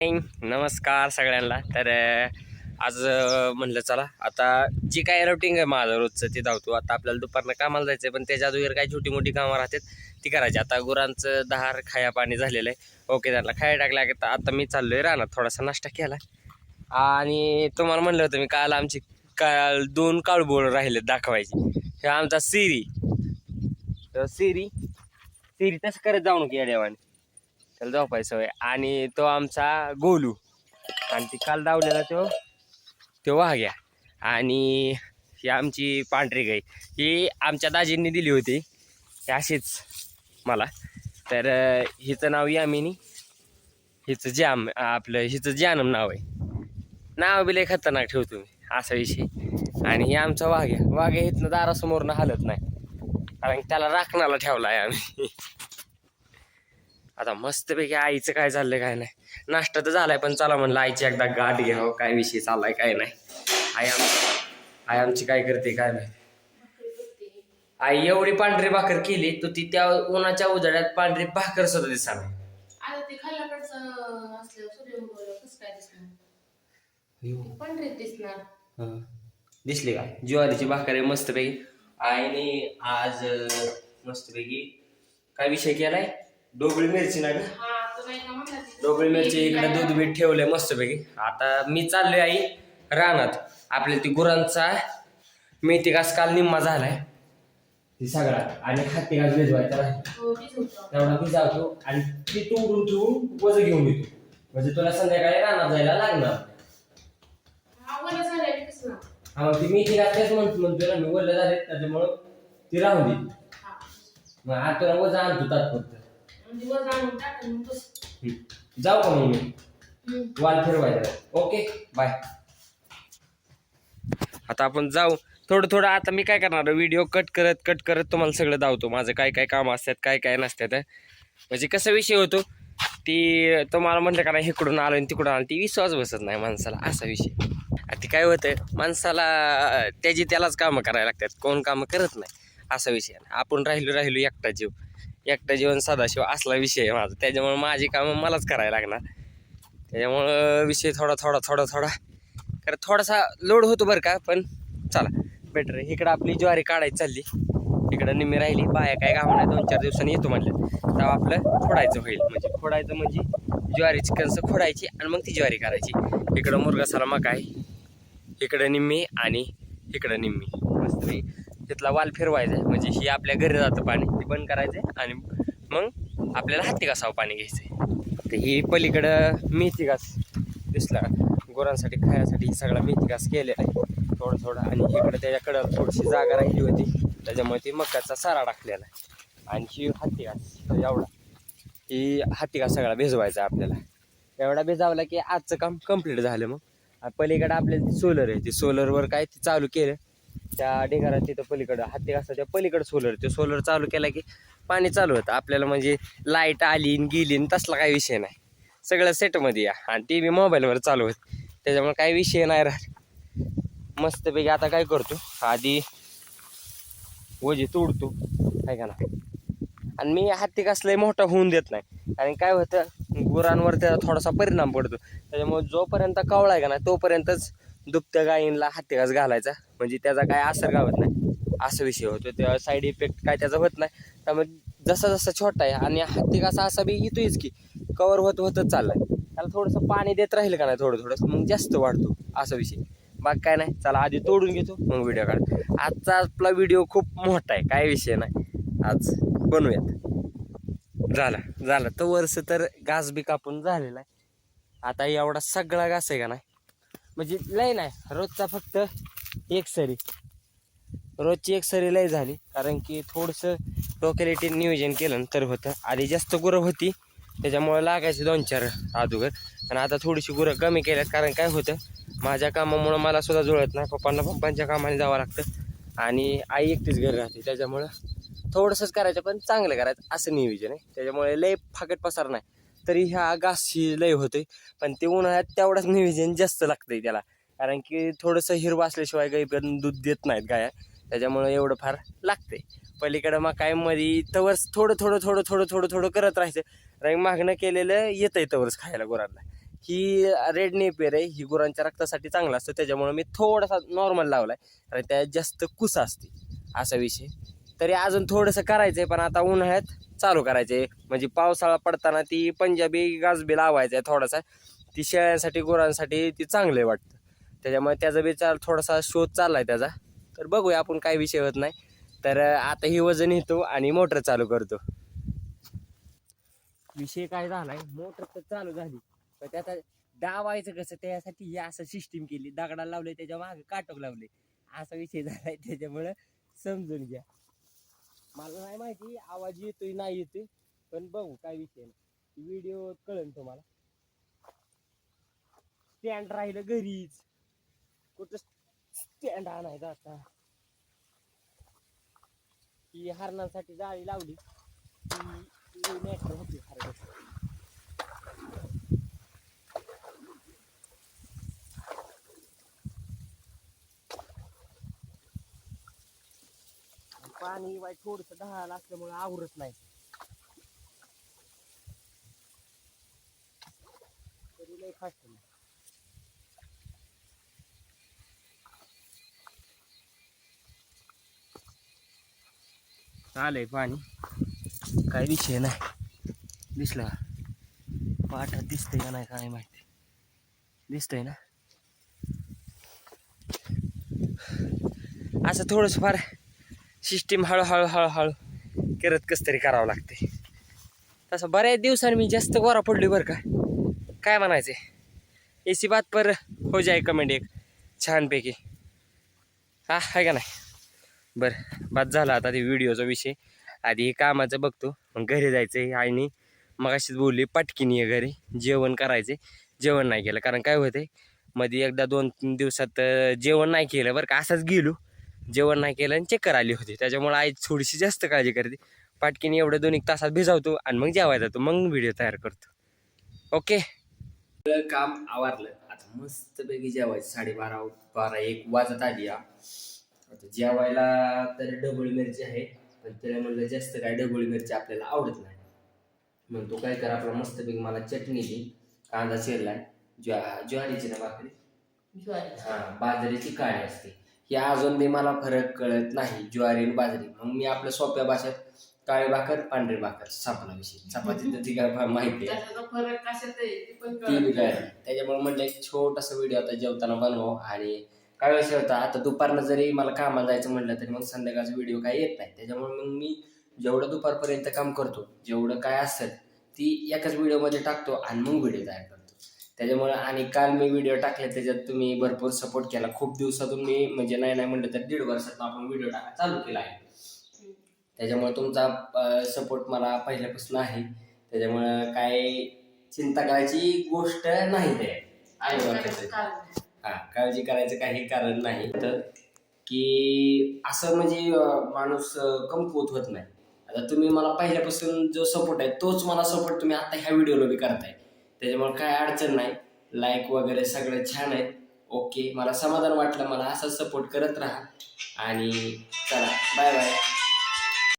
नमस्कार सगळ्यांना. तर आज म्हणलं चला आता जी काय रुटीन आहे माझं रोजचं ते धावतो. आता आपल्याला दुपारनं कामाला जायचं आहे, पण त्याच्या अगोदर काही छोटी मोठी कामं राहतात ती करायची. आता गुरांचं दहार खाया पाणी झालेलं आहे. ओके, त्यांना खाया टाकल्या की आता मी चाललोय रानात, थोडासा नाश्ता केला. आणि तुम्हाला म्हणलं होतं मी काल आमची दोन काळबोळ राहिले दाखवायची. हे आमचा सिरी सिरी तसं करत जाऊ नको या देवाने, त्याला झोपायचं सवय. आणि तो आमचा गोलू, आणि ती काल धावलेला तो वाघ्या. आणि ही आमची पांढरी गाई, ही आमच्या दाजींनी दिली होती ही अशीच मला. तर हिचं नाव यामिनी, हिचं जानम नाव आहे. नाव बी लय खतरनाक ठेवतो मी, असा विषय. आणि हे आमचा वाघ्या इथनं दारासमोरनं हलत नाही, कारण त्याला राखणाला ठेवला आहे आम्ही. आता मस्तपैकी आईचं काय चाललंय काय नाही, नाश्ता तर झालाय, पण चला म्हणलं आईची एकदा गाठ घ्यावं, काय विषय चाललाय काय नाही. आई आमची काय करते काय नाही. आई एवढी पांढरी भाकर केली तर ती त्या उन्हाच्या उजाड्यात पांढरी भाकर सुद्धा दिसणार नाही. आता ते खाल्ल्याकडचं असलं सूर्य उगवलं कसं काय दिसणार, पांढरे दिसणार. दिसली का ज्वारीची भाकर आहे मस्तपैकी. आईने आज मस्तपैकी काय विषय केलाय, डोबळी मिरची ना ग, डोबळी मिरची इकडे दूध बीठ ठेवलंय मस्तपैकी. आता मी चाललोय आई रानात. आपल्या ती गुरांचा मेथी घास काल निम्मा झालाय ती सगळा, आणि हाती घास भिजवायचा राहील तेवढा भिजावतो, आणि ती तोडून ठेवून वज घेऊन येतो, म्हणजे तुला संध्याकाळी रानात जायला लागणार. हा मग ती मेथी घास तेच म्हणतोय ना मी, वल्ल झाले त्याच्यामुळं ती राहून दे. मग आता तुला वज आणतो तात्पुरतं. जाऊ का मग मी वाल फिरवायला. Okay bye. आता आपण जाऊ थोडं. आता मी काय करणार, व्हिडिओ कट करत तुम्हाला सगळं दावतो, माझं काय काय काम असतात काय काय नसतात. म्हणजे कसा विषय होतो ती तुम्हाला म्हटलं का नाही, इकडून आलो आणि तिकडून आलो, ती विश्वास बसत नाही माणसाला, असा विषय. ती काय होतं माणसाला त्यालाच कामं करायला लागतात, कोण कामं करत नाही, असा विषय. आपण राहिलो एकटा जीवन सदाशिव असला विषय आहे माझा. त्याच्यामुळे माझी कामं मलाच करायला लागणार. त्याच्यामुळं विषय थोडा कारण थोडासा लोड होतो बरं का, पण चला बेटर आहे. इकडं आपली ज्वारी काढायची चालली, इकडं निम्मी राहिली. बाया काय कामं नाही, 2-4 दिवसांनी येतो म्हणलं तेव्हा आपलं खोडायचं होईल. खोडायचं म्हणजे ज्वारीची कणसं खोडायची आणि मग ती ज्वारी करायची. इकडं मुरगासाला मका आहे, इकडं निम्मी आणि इकडं निम्मी. मस्त तिथला वाल फिरवायचा आहे, म्हणजे ही आपल्या घरी जातं पाणी, ते बंद करायचं आणि मग आपल्याला हाती घासावं पाणी घ्यायचं. तर ही पलीकडं मेथी घास दिसला गुरांसाठी खाण्यासाठी, ही सगळा मेथी घास केलेला आहे थोडं. आणि इकडं त्याच्याकडं थोडीशी जागा राहिली होती, त्याच्यामुळे ती मकाचा सारा टाकलेला आहे. आणि ही हाती घास एवढा, ही हाती घास सगळा भिजवायचा आपल्याला. एवढा भिजावला की आजचं काम कम्प्लीट झालं. मग पलीकडं आपल्याला सोलर आहे, ती सोलरवर काय ती चालू केलं त्या ढिगारात, तिथं पलीकडं हाती घासाच्या पलीकडं सोलर, ते सोलर चालू केला की पाणी चालू होतं आपल्याला. म्हणजे लाईट आली गेली तसला काही विषय नाही, सगळं सेटमध्ये या. आणि टी व्ही मोबाईलवर चालू होत, त्याच्यामुळे काही विषय नाही राहत. मस्तपैकी आता काय करतो, आधी वजी तोडतो काय का ना. आणि मी हाती घासलंय मोठा होऊन देत नाही, कारण काय होतं गुरांवर त्याचा थोडासा परिणाम पडतो. त्याच्यामुळे जोपर्यंत कावळा आहे का नाही तोपर्यंतच दुभत्या गायींना हाती घास घालायचा, म्हणजे त्याचा काय असर गावत नाही, असा विषय होतो. त्या साईड इफेक्ट काय त्याचा होत नाही. त्यामुळे जसा छोटा आहे आणि हत्ती घासा असा बी येतोयच की कवर होतच चाललाय, त्याला थोडंसं पाणी देत राहील का नाही थोडं मग जास्त वाढतो, असा विषय. बाकी काय नाही, चला आधी तोडून घेतो मग व्हिडिओ काढ. आजचा आपला व्हिडिओ खूप मोठा आहे, काय विषय नाही, आज बनवूयात. झालं तर वर्ष तर घास बी कापून झालेला आहे. आता एवढा सगळा घास आहे का नाही, म्हणजे लय नाही, रोजचा फक्त एक सरी, रोजची एक सरी लय झाली. कारण की थोडंसं लोकॅलिटी नियोजन केलं तर होतं. आधी जास्त गुरं होती त्याच्यामुळे लागायचे 2-4 अगोदर, आणि आता थोडीशी गुरं कमी केल्यात. कारण काय होतं माझ्या कामामुळं मला सुद्धा जुळत नाही, पप्पांच्या कामाने जावं लागतं आणि आई एकटीच घरी राहते, त्याच्यामुळं थोडंसंच करायचं पण चांगलं करायचं असं नियोजन आहे. त्याच्यामुळे लय फाकट पसार नाही, तरी ह्या घासशी लय होते. पण ते उन्हाळ्यात तेवढंच नियोजन जास्त लागतंय त्याला, कारण की थोडंसं हिरवं असल्याशिवाय गाई पण दूध देत नाहीत गाया, त्याच्यामुळं एवढं फार लागतंय. पलीकडं मग काय मध्ये तवरच थोडं करत राहायचं, रंग मागणं केलेलं येतंय तवरच खायला गुरांना. ही रेड नेपियर आहे, ही गुरांच्या रक्तासाठी चांगलं असतं, त्याच्यामुळे मी थोडासा नॉर्मल लावलाय आणि त्यात जास्त कुस असते असा विषय. तरी अजून थोडंसं करायचंय, पण आता उन्हाळ्यात चालू करायचंय. म्हणजे पावसाळा पडताना ती पंजाबी गाजबी लावायचा आहे थोडासा, ती शेळ्यांसाठी गुरांसाठी ती चांगलं वाटतं. त्याच्यामुळे त्याचा विचार थोडासा शोध चाललाय त्याचा. तर बघूया आपण, काय विषय होत नाही. तर आता ही वजन येतो आणि मोटर चालू करतो. विषय काय झालाय, मोटर तर चालू झाली, पण त्यात दावायचं कसं, त्यासाठी ही असं सिस्टीम केली, दगडाला लावले त्याच्या मागे काटक लावले, असा विषय झालाय. त्याच्यामुळं समजून घ्या. मला नाही माहिती आवाज येतोय नाही येतोय, पण बघू काय विषय नाही, व्हिडिओ कळेल तुम्हाला. स्टँड राहिलं घरीच, कुठं स्टँड आणायचं आता. ही हरणांसाठी जाळी लावली, ती मॅटर होती हरण. पाणी वाईट थोडस ढाळ असल्यामुळे आवरत नाही, तरी लय फास्ट आलंय पाणी. काय विषय नाही. दिसलं का पाठात दिसतंय का नाही काय माहिती, दिसतंय ना. असं थोडंस फार सिस्टीम हळूहळू हळूहळू करत कस तरी करावं लागते. तसं बऱ्याच दिवसांनी मी जास्त गोरा पडलोय बरं का. काय म्हणायचे, इसी बात पर हो जाए कमेंट एक छानपैकी, हा आहे का नाही. बरं बात झाला आता ते व्हिडिओचा विषय. आधी हे कामाचं बघतो, मग घरी जायचं. आणि मग अशीच बोलली पटकीन ये घरी, जेवण करायचे. जेवण नाही केलं, कारण काय होतंय मध्ये एकदा 2-3 दिवसात जेवण नाही केलं बरं का. असंच गेलो, जेवण नाही केलं आणि चक्कर आली होती. त्याच्यामुळे आई थोडीशी जास्त काळजी करते. पाटकीने एवढं 2-1 तासात भिजावतो आणि मग जेवायला जातो, मग व्हिडिओ तयार करतो. ओके, काम आवरलं आता, मस्त पैकी जेवायचं. 12:30-1 वाजत आली. आता जेवायला तर ढबळ मिरची आहे, पण त्याला म्हणलं जास्त काय ढबळ मिरची आपल्याला आवडत नाही. मग तो काय कर, आपला मस्तपैकी मला चटणी दे, कांदा चिरलाय, ज्वारीची ना भाकरी, हा बाजरीची काळी असते. ही अजून बी मला फरक कळत नाही, ज्वारी आणि बाजरी. मग मी आपल्या सोप्या भाषेत काळी भाकर पांढरी भाकर, सापला विषय. चपाती तर ती काय माहिती आहे, फरक कशात आहे ती बी काय. त्याच्यामुळे म्हणलं एक छोटासा व्हिडिओ आता जेवताना बनवा. आणि काय विषय होता, आता दुपारनं जरी मला कामाला जायचं म्हटलं तरी मग संध्याकाळचा व्हिडिओ काय येत नाही. त्याच्यामुळे मग मी जेवढं दुपारपर्यंत काम करतो, जेवढं काय असेल ती एकाच व्हिडिओमध्ये टाकतो आणि मग व्हिडिओ तयार करतो. त्याच्यामुळे आणि काल मी व्हिडिओ टाकले, त्याच्यात तुम्ही भरपूर सपोर्ट केला. खूप दिवसातून मी म्हणजे नाही म्हटलं तर 1.5 वर्षात आपण व्हिडिओ टाका चालू केला आहे. त्याच्यामुळे तुमचा सपोर्ट मला पहिल्यापासून आहे. त्याच्यामुळे काय चिंता करायची गोष्ट नाही ते काळजी करायचं काही कारण नाही. तर की असं म्हणजे माणूस कमकुवत होत नाही. आता तुम्ही मला पहिल्यापासून जो सपोर्ट आहे तोच मला सपोर्ट तुम्ही आता ह्या व्हिडिओला बी करताय. त्याच्यामुळे काय अडचण नाही. लाईक वगैरे सगळं छान आहे. ओके, मला समाधान वाटलं. मला असाच सपोर्ट करत राहा आणि चला बाय बाय.